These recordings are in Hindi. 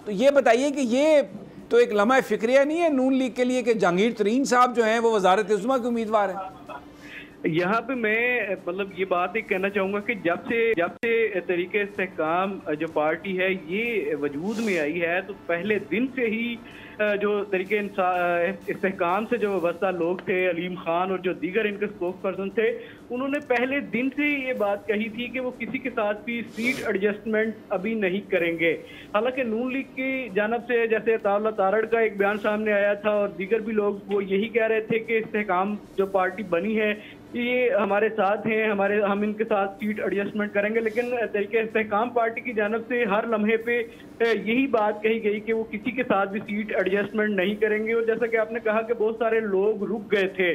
तो ये बताइए कि ये तो एक लम्हा फिक्रिया नहीं है नून लीग के लिए कि जहांगीर तरीन साहब जो हैं वो वजारत उस्मा के उम्मीदवार हैं? यहाँ पे मैं मतलब ये बात एक कहना चाहूँगा कि जब से तरीके इस्तेहकाम जो पार्टी है ये वजूद में आई है, तो पहले दिन से ही जो तरीके इस्तेहकाम से जो वाबस्ता लोग थे, अलीम खान और जो दीगर इनके स्पोक्स पर्सन थे, उन्होंने पहले दिन से ही ये बात कही थी कि वो किसी के साथ भी सीट एडजस्टमेंट अभी नहीं करेंगे। हालांकि नून लीग की जानब से जैसे अताउल्लाह तारड़ का एक बयान सामने आया था और दीगर भी लोग वो यही कह रहे थे कि इस्तेहकाम जो पार्टी बनी है ये हमारे साथ हैं, हम इनके साथ सीट एडजस्टमेंट करेंगे, लेकिन तरीके इस्तेहकाम पार्टी की जानब से हर लम्हे पे यही बात कही गई कि वो किसी के साथ भी सीट एडजस्टमेंट नहीं करेंगे। और जैसा कि आपने कहा कि बहुत सारे लोग रुक गए थे,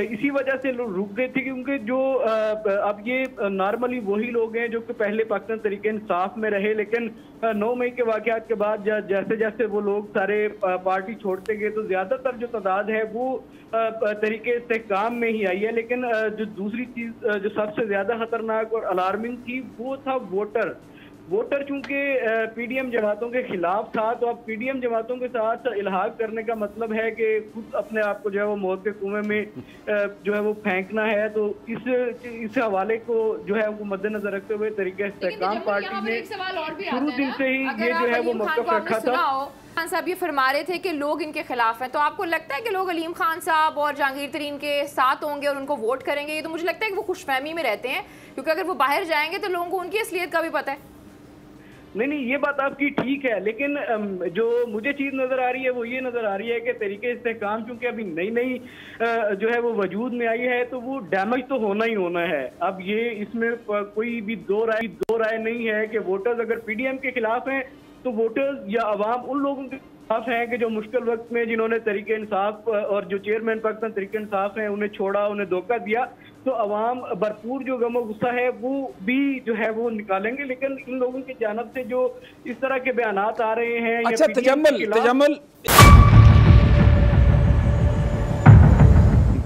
इसी वजह से लोग रुक गए थे क्योंकि जो अब ये नॉर्मली वही लोग हैं जो कि पहले पाकिस्तान तरीके इंसाफ में रहे, लेकिन 9 मई के वाकयात के बाद जैसे जैसे वो लोग सारे पार्टी छोड़ते गए तो ज्यादातर जो तादाद है वो तरीके इस्तेहकाम में ही आई है। लेकिन जो दूसरी चीज जो सबसे ज्यादा खतरनाक और अलार्मिंग थी वो था वोटर चूंकि पीडीएम जमातों के खिलाफ था, तो अब पीडीएम जमातों के साथ इल्हाक करने का मतलब है कि खुद अपने आप को जो है वो मौत के कुएं में जो है वो फेंकना है। तो इस हवाले को जो है वो मद्देनजर रखते हुए तरीके इस्तेहकाम पार्टी ने शुरू दिन से ही ये जो है वो मौक़िफ़ रखा था। खान साहब ये फरमा रहे थे कि लोग इनके खिलाफ हैं, तो आपको लगता है कि लोग अलीम खान साहब और जहांगीर तरीन के साथ होंगे और उनको वोट करेंगे? ये तो मुझे लगता है कि वो खुशफहमी में रहते हैं, क्योंकि अगर वो बाहर जाएंगे तो लोगों को उनकी असलियत का भी पता है। नहीं, ये बात आपकी ठीक है, लेकिन जो मुझे चीज नजर आ रही है वो ये नजर आ रही है कि तरीके इस्तेहकाम चूंकि अभी नई जो है वो वजूद में आई है तो वो डैमेज तो होना ही होना है। अब ये इसमें कोई भी दो राय नहीं है कि वोटर्स अगर पीडीएम के खिलाफ हैं तो वोटर्स या अवाम उन लोगों के खिलाफ है कि जो मुश्किल वक्त में जिन्होंने तरीके इंसाफ और जो चेयरमैन पाकिस्तान तरीके इंसाफ हैं उन्हें छोड़ा, उन्हें धोखा दिया, तो अवाम भरपूर जो गम और गुस्सा है वो भी जो है वो निकालेंगे। लेकिन इन लोगों की जानब से जो इस तरह के बयानात आ रहे हैं, अच्छा तजम्मुल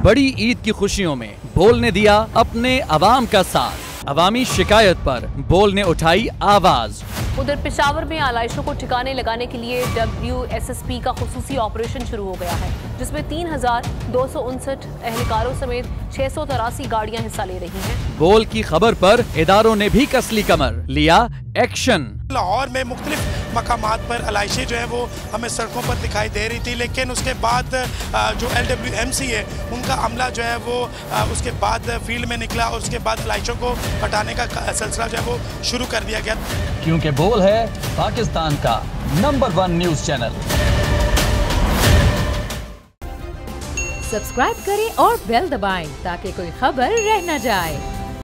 बड़ी ईद की खुशियों में बोल ने दिया अपने अवाम का साथ, अवामी शिकायत पर बोल ने उठाई आवाज। उधर पेशावर में आलाइशों को ठिकाने लगाने के लिए WSSP का खुसूसी ऑपरेशन शुरू हो गया है, जिसमें 3259 एहलकारों समेत 683 गाड़ियां हिस्सा ले रही हैं। बोल की खबर पर इदारों ने भी कसली कमर, लिया एक्शन। लाहौर में मुख्तलिफ मकामात पर आलाइशें जो है वो हमें सड़कों पर दिखाई दे रही थी, लेकिन उसके बाद जो LWMC है उनका अमला जो है वो उसके बाद फील्ड में निकला और उसके बाद आलाइशों को हटाने का सिलसिला जो है वो शुरू कर दिया गया, क्योंकि बोल है पाकिस्तान का नंबर 1 न्यूज चैनल। सब्सक्राइब करें और बेल दबाएं ताकि कोई खबर रह न जाए।